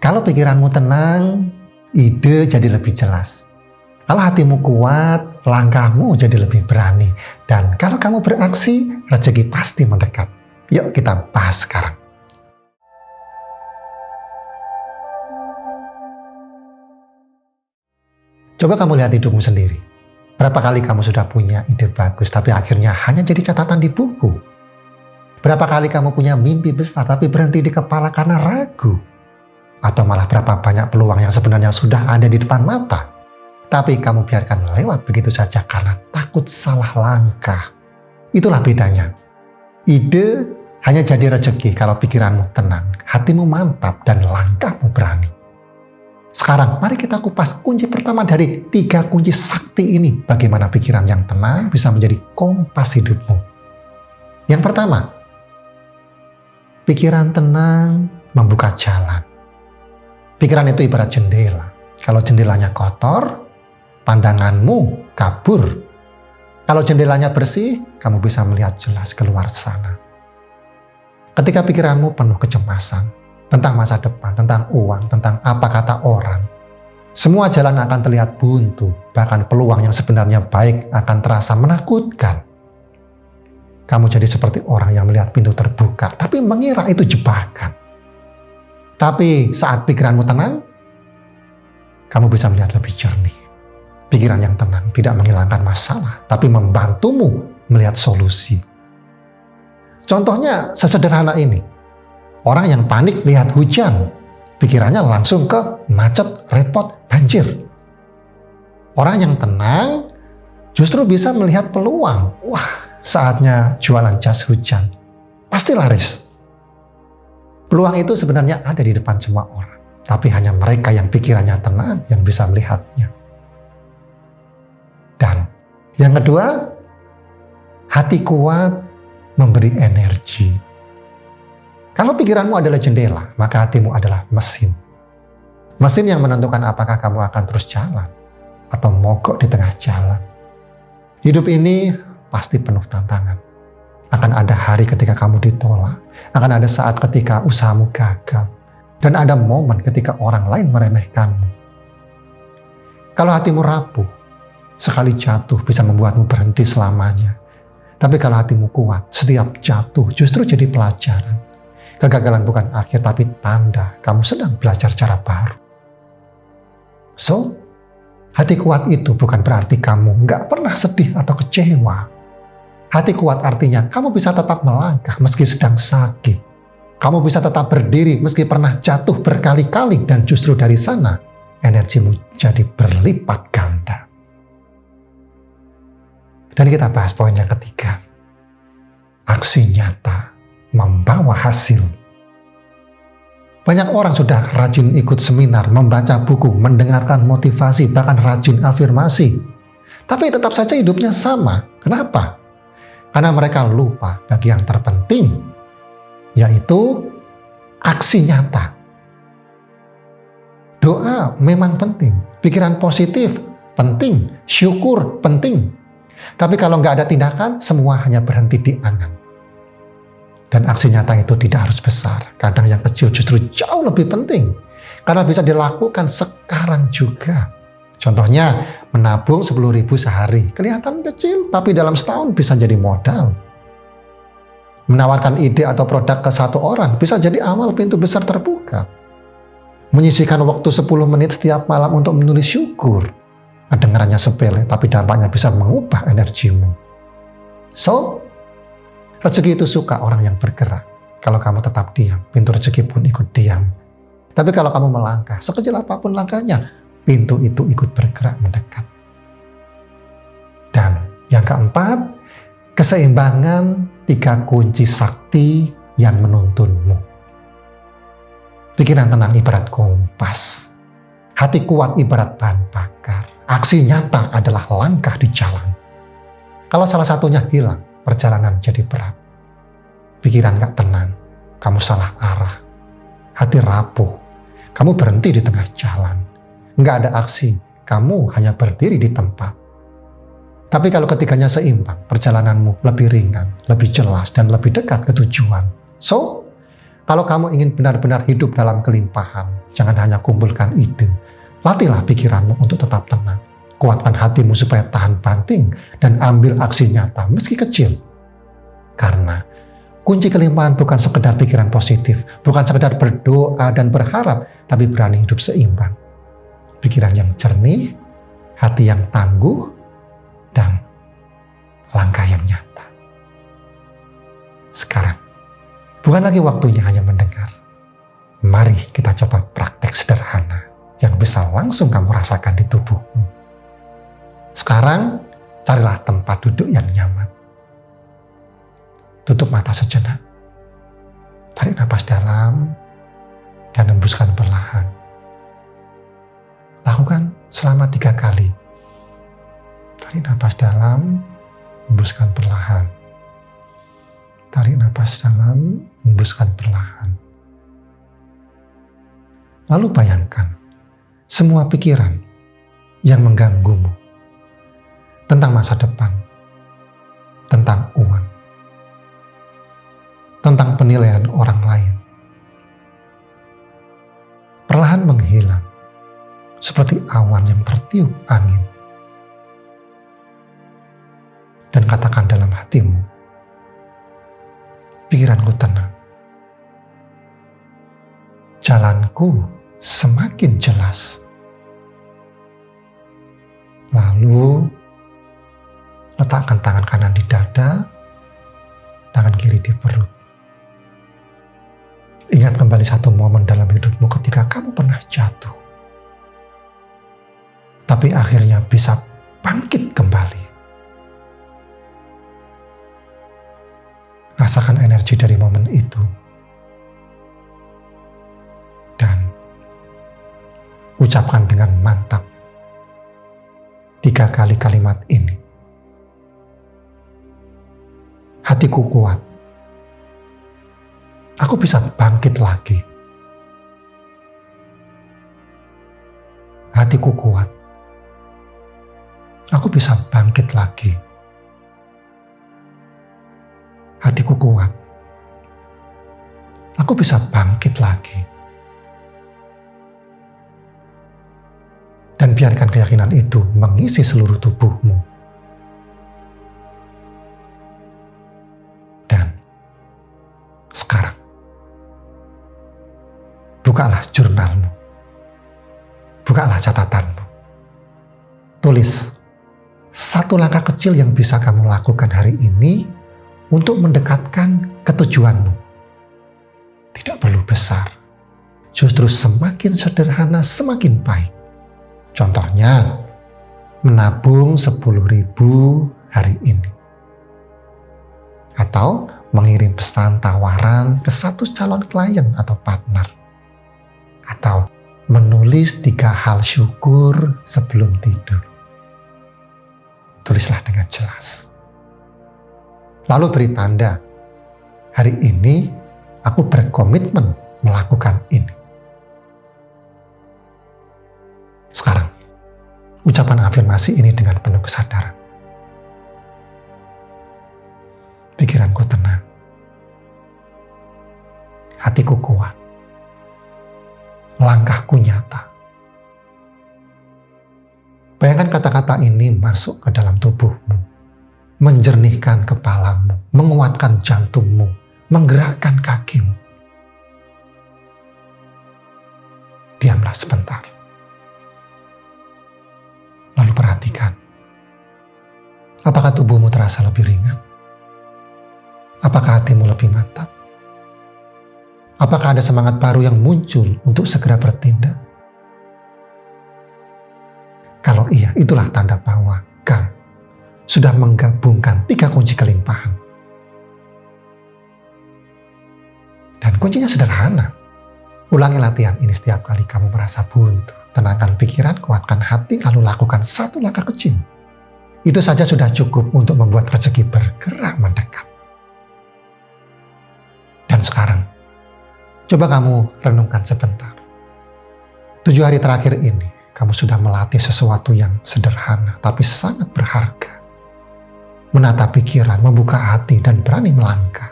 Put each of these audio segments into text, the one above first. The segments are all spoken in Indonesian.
Kalau pikiranmu tenang, ide jadi lebih jelas. Kalau hatimu kuat, langkahmu jadi lebih berani. Dan kalau kamu beraksi, rezeki pasti mendekat. Yuk kita bahas sekarang. Coba kamu lihat hidupmu sendiri. Berapa kali kamu sudah punya ide bagus, tapi akhirnya hanya jadi catatan di buku? Berapa kali kamu punya mimpi besar, tapi berhenti di kepala karena ragu? Atau malah berapa banyak peluang yang sebenarnya sudah ada di depan mata, tapi kamu biarkan lewat begitu saja karena takut salah langkah? Itulah bedanya. Ide hanya jadi rezeki kalau pikiranmu tenang, hatimu mantap, dan langkahmu berani. Sekarang mari kita kupas kunci pertama dari 3 kunci sakti ini. Bagaimana pikiran yang tenang bisa menjadi kompas hidupmu. Yang pertama, pikiran tenang membuka jalan. Pikiran itu ibarat jendela. Kalau jendelanya kotor, pandanganmu kabur. Kalau jendelanya bersih, kamu bisa melihat jelas keluar sana. Ketika pikiranmu penuh kecemasan tentang masa depan, tentang uang, tentang apa kata orang, semua jalan akan terlihat buntu. Bahkan peluang yang sebenarnya baik akan terasa menakutkan. Kamu jadi seperti orang yang melihat pintu terbuka, tapi mengira itu jebakan. Tapi saat pikiranmu tenang, kamu bisa melihat lebih jernih. Pikiran yang tenang tidak menghilangkan masalah, tapi membantumu melihat solusi. Contohnya sesederhana ini. Orang yang panik lihat hujan, pikirannya langsung ke macet, repot, banjir. Orang yang tenang justru bisa melihat peluang. Wah, saatnya jualan jas hujan. Pasti laris. Peluang itu sebenarnya ada di depan semua orang. Tapi hanya mereka yang pikirannya tenang yang bisa melihatnya. Dan yang kedua, hati kuat memberi energi. Kalau pikiranmu adalah jendela, maka hatimu adalah mesin. Mesin yang menentukan apakah kamu akan terus jalan atau mogok di tengah jalan. Hidup ini pasti penuh tantangan. Akan ada hari ketika kamu ditolak, akan ada saat ketika usahamu gagal, dan ada momen ketika orang lain meremehkanmu. Kalau hatimu rapuh, sekali jatuh bisa membuatmu berhenti selamanya. Tapi kalau hatimu kuat, setiap jatuh justru jadi pelajaran. Kegagalan bukan akhir, tapi tanda kamu sedang belajar cara baru. So, hati kuat itu bukan berarti kamu nggak pernah sedih atau kecewa. Hati kuat artinya kamu bisa tetap melangkah meski sedang sakit. Kamu bisa tetap berdiri meski pernah jatuh berkali-kali, dan justru dari sana energimu jadi berlipat ganda. Dan kita bahas poin yang ketiga. Aksi nyata membawa hasil. Banyak orang sudah rajin ikut seminar, membaca buku, mendengarkan motivasi, bahkan rajin afirmasi. Tapi tetap saja hidupnya sama. Kenapa? Karena mereka lupa bagi yang terpenting, yaitu aksi nyata. Doa memang penting, pikiran positif penting, syukur penting. Tapi kalau nggak ada tindakan, semua hanya berhenti di angan. Dan aksi nyata itu tidak harus besar. Kadang yang kecil justru jauh lebih penting. Karena bisa dilakukan sekarang juga. Contohnya, menabung 10.000 sehari. Kelihatan kecil, tapi dalam setahun bisa jadi modal. Menawarkan ide atau produk ke satu orang bisa jadi awal pintu besar terbuka. Menyisihkan waktu 10 menit setiap malam untuk menulis syukur. Kedengarannya sepele, tapi dampaknya bisa mengubah energimu. So, rezeki itu suka orang yang bergerak. Kalau kamu tetap diam, pintu rezeki pun ikut diam. Tapi kalau kamu melangkah, sekecil apapun langkahnya, pintu itu ikut bergerak mendekat. Dan yang keempat, keseimbangan 3 kunci sakti yang menuntunmu. Pikiran tenang ibarat kompas. Hati kuat ibarat bahan bakar. Aksi nyata adalah langkah di jalan. Kalau salah satunya hilang, perjalanan jadi berat. Pikiran gak tenang, kamu salah arah. Hati rapuh, kamu berhenti di tengah jalan. Nggak ada aksi, kamu hanya berdiri di tempat. Tapi kalau ketiganya seimbang, perjalananmu lebih ringan, lebih jelas, dan lebih dekat ke tujuan. So, Kalau kamu ingin benar-benar hidup dalam kelimpahan, jangan hanya kumpulkan ide. Latihlah pikiranmu untuk tetap tenang. Kuatkan hatimu supaya tahan banting dan ambil aksi nyata meski kecil. Karena kunci kelimpahan bukan sekedar pikiran positif, bukan sekedar berdoa dan berharap, tapi berani hidup seimbang. Pikiran yang jernih, hati yang tangguh, dan langkah yang nyata. Sekarang, bukan lagi waktunya hanya mendengar. Mari kita coba praktek sederhana yang bisa langsung kamu rasakan di tubuhmu. Sekarang, carilah tempat duduk yang nyaman. Tutup mata sejenak. Tarik napas dalam dan hembuskan perlahan. Lakukan selama 3 kali. Tarik napas dalam, hembuskan perlahan. Tarik napas dalam, hembuskan perlahan. Lalu bayangkan semua pikiran yang mengganggumu tentang masa depan, tentang uang, tentang penilaian orang lain, perlahan menghilang seperti awan yang tertiup angin. Dan katakan dalam hatimu, pikiranku tenang. Jalanku semakin jelas. Lalu, letakkan tangan kanan di dada, tangan kiri di perut. Ingat kembali satu momen dalam hidupmu ketika kamu pernah jatuh. Tapi akhirnya bisa bangkit kembali. Rasakan energi dari momen itu. Dan ucapkan dengan mantap 3 kali kalimat ini. Hatiku kuat. Aku bisa bangkit lagi. Hatiku kuat. Aku bisa bangkit lagi. Hatiku kuat. Aku bisa bangkit lagi. Dan biarkan keyakinan itu mengisi seluruh tubuhmu. Dan sekarang, bukalah jurnalmu. Bukalah catatanmu. Tulis 1 langkah kecil yang bisa kamu lakukan hari ini untuk mendekatkan ketujuanmu. Tidak perlu besar. Justru semakin sederhana, semakin baik. Contohnya, menabung 10.000 hari ini. Atau mengirim pesan tawaran ke 1 calon klien atau partner. Atau menulis 3 hal syukur sebelum tidur. Tulislah dengan jelas. Lalu beri tanda, hari ini aku berkomitmen melakukan ini. Sekarang, ucapan afirmasi ini dengan penuh kesadaran. Pikiranku tenang. Hatiku kuat. Langkahku nyata. Bayangkan kata-kata ini masuk ke dalam tubuhmu. Menjernihkan kepalamu, menguatkan jantungmu, menggerakkan kakimu. Diamlah sebentar. Lalu perhatikan. Apakah tubuhmu terasa lebih ringan? Apakah hatimu lebih mantap? Apakah ada semangat baru yang muncul untuk segera bertindak? Kalau iya, itulah tanda bahwa kamu sudah menggabungkan 3 kunci kelimpahan. Dan kuncinya sederhana. Ulangi latihan ini setiap kali kamu merasa buntu. Tenangkan pikiran, kuatkan hati, lalu lakukan 1 langkah kecil. Itu saja sudah cukup untuk membuat rezeki bergerak mendekat. Dan sekarang, coba kamu renungkan sebentar. 7 hari terakhir ini, kamu sudah melatih sesuatu yang sederhana tapi sangat berharga. Menata pikiran, membuka hati, dan berani melangkah.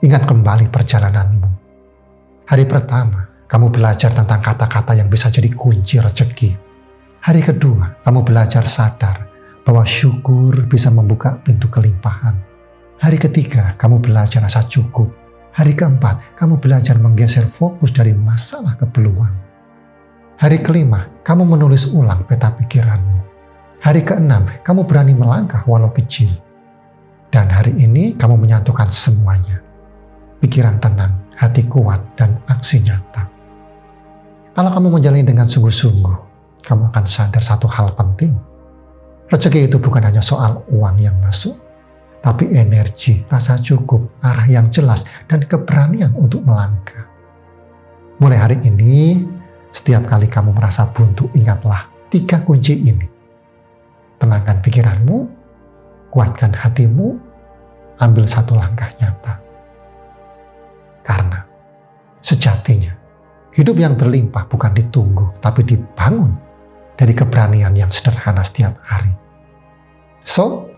Ingat kembali perjalananmu. Hari pertama, kamu belajar tentang kata-kata yang bisa jadi kunci rezeki. Hari kedua, kamu belajar sadar bahwa syukur bisa membuka pintu kelimpahan. Hari ketiga, kamu belajar rasa cukup. Hari keempat, kamu belajar menggeser fokus dari masalah ke peluang. Hari kelima, kamu menulis ulang peta pikiranmu. Hari keenam, kamu berani melangkah walau kecil. Dan hari ini, kamu menyatukan semuanya. Pikiran tenang, hati kuat, dan aksi nyata. Kalau kamu menjalani dengan sungguh-sungguh, kamu akan sadar satu hal penting. Rezeki itu bukan hanya soal uang yang masuk, tapi energi, rasa cukup, arah yang jelas, dan keberanian untuk melangkah. Mulai hari ini, setiap kali kamu merasa buntu, ingatlah 3 kunci ini. Tenangkan pikiranmu, kuatkan hatimu, ambil satu langkah nyata. Karena sejatinya, hidup yang berlimpah bukan ditunggu, tapi dibangun dari keberanian yang sederhana setiap hari. So,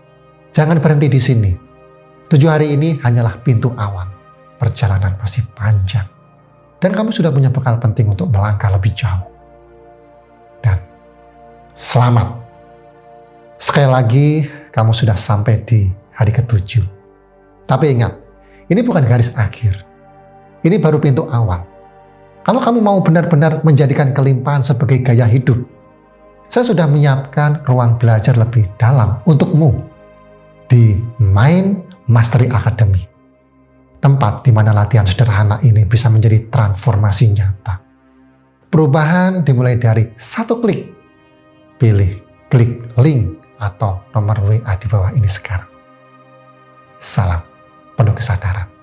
jangan berhenti di sini. 7 hari ini hanyalah pintu awal. Perjalanan masih panjang. Dan kamu sudah punya bekal penting untuk melangkah lebih jauh. Dan selamat. Sekali lagi, kamu sudah sampai di hari ke-7. Tapi ingat, ini bukan garis akhir. Ini baru pintu awal. Kalau kamu mau benar-benar menjadikan kelimpahan sebagai gaya hidup, saya sudah menyiapkan ruang belajar lebih dalam untukmu di Mind Mastery Academy. Tempat di mana latihan sederhana ini bisa menjadi transformasi nyata. Perubahan dimulai dari 1 klik. Pilih klik link atau nomor WA di bawah ini sekarang. Salam penuh kesadaran.